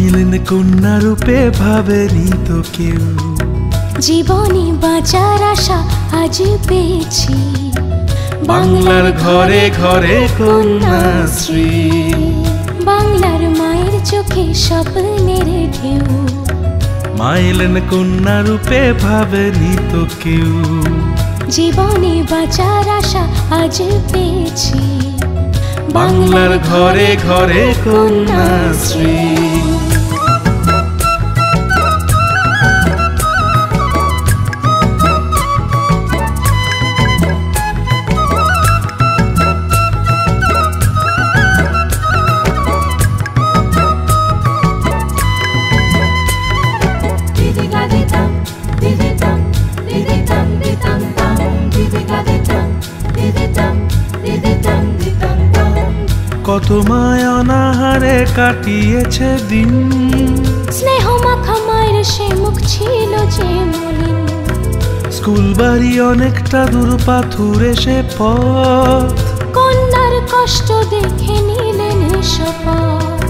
এলেন কন্যা রূপে ভাবেনি তো কেউ। জীবনে বাঁচার আশা আজ পেয়েছি, বাংলার ঘরে ঘরে কন্যাশ্রী। বাংলার মায়ের চোখে স্বপ্নের ঢেউ। মা এলেন কন্যা রূপে ভাবেনি তো কেউ। জীবনে বাঁচার আশা আজ পেয়েছি, বাংলার ঘরে ঘরে কন্যাশ্রী। কত মায় অনাহারে কাটিয়েছে দিন, স্নেহ মাখা মায়ের সে মুখ ছিল যে মলিন। স্কুল বাড়ি অনেকটা দূর পাথুরে সে পথ, কন্যার কষ্ট দেখে নিলেন শপথ।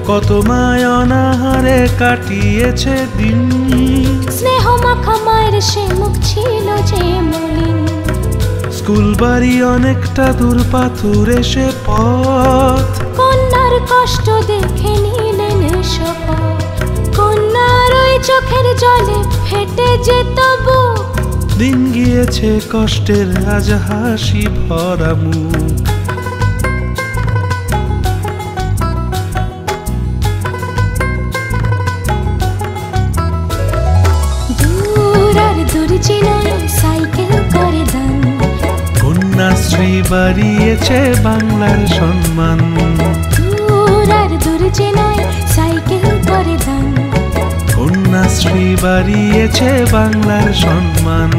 কত মায় অনাহারে কাটিয়েছে দিন, স্নেহ মাখা মায়ের সে মুখ ছিল যে মলিন। স্কুল বাড়ি অনেকটা দূর পাথুরে সে পথ, কন্যার কষ্ট দেখে নিলেন শপথ। কন্যার ওই চোখের জলে ফেটে যেত বুক, দিন গিয়েছে কষ্টের আজ হাসি ভরা মুখ। দূর আর দূর চেনায় সাইকেল করে দান, কন্যাশ্রী বাড়িয়েছে বাংলার সম্মান। দূর আর দূর চেনায় সাইকেল করে দান, কন্যাশ্রী বাড়িয়েছে বাংলার সম্মান।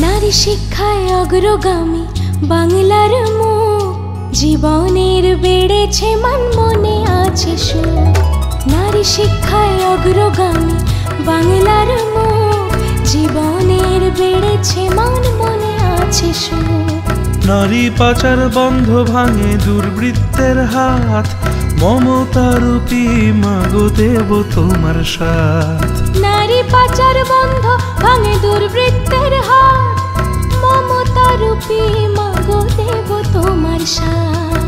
নারী শিক্ষায় অগ্রগামী বাংলার মুখ, জীবনের বেড়েছে মান মনে আছে সুখ। নারী শিক্ষায় অগ্রগামী বাংলার মুখ, জীবনের বেড়েছে মান মনে আছে সুখ। নারী পাচার বন্ধ ভাঙে দুর্বৃত্তের হাত, মমতা রূপী মাগো দেব তোমার সাথ। নারী পাচার বন্ধ ভাঙে দুর্বৃত্তের হাত, মমতা রূপী মাগো দেব তোমার সাথ।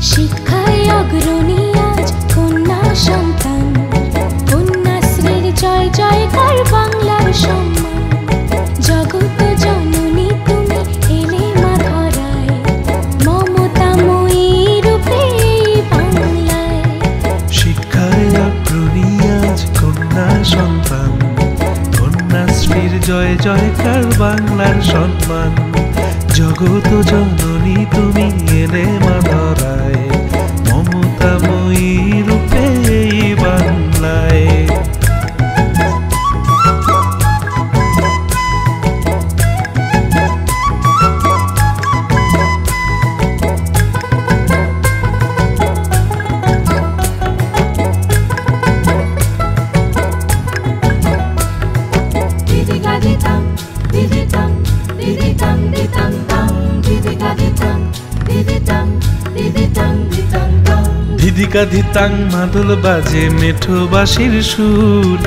শিক্ষায় অগ্রণী আজ কন্যা সন্তান, কন্যাশ্রীর জয় জয়কার বাংলার সম্মান। জগৎ জননী তুমি এলে মা ধরায়, মমতাময়ী রূপে বাংলায়। শিক্ষায় অগ্রণী আজ কন্যা সন্তান, কন্যাশ্রীর জয় জয়কার বাংলার সম্মান। জগৎ জননী তুমি এলে মা ধরায়, মমতাময়ী রূপে বাংলায়। ধিদিকা ধিতাং মাদল বাজে মেঠো বাঁশির সুর,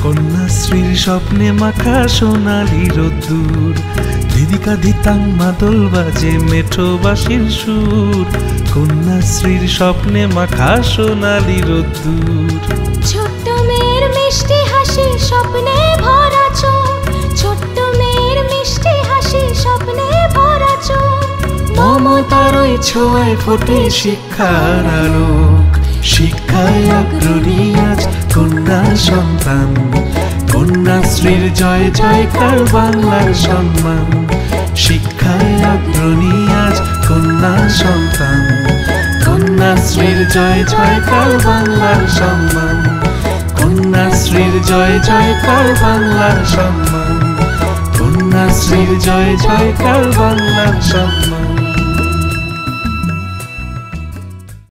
কন্যাশ্রীর স্বপ্নে মাখা সোনালি রোদ্দুর। ধিদিকা ধিতাং মাদল বাজে মেঠো বাঁশির সুর, কন্যাশ্রীর স্বপ্নে মাখা সোনালি রোদ্দুর। ছোট্ট মেয়ের মিষ্টি হাসি স্বপ্নে ভরা চোখ, ছোট্ট মেয়ের মিষ্টি হাসি স্বপ্নে ভরা চোখ। মমতার ওই ছোঁয়ায় ফোটে শিক্ষার আলোক। শিক্ষায় অগ্রণী আজ কন্যা সন্তান, কন্যাশ্রীর জয় জয়কার বাংলার সম্মান। শিক্ষায় অগ্রণী আজ কন্যা সন্তান, কন্যাশ্রীর জয় জয়কার বাংলার সম্মান, কন্যাশ্রীর জয় জয়কার বাংলার সম্মান, কন্যাশ্রীর জয় জয়কার বাংলার সম্মান।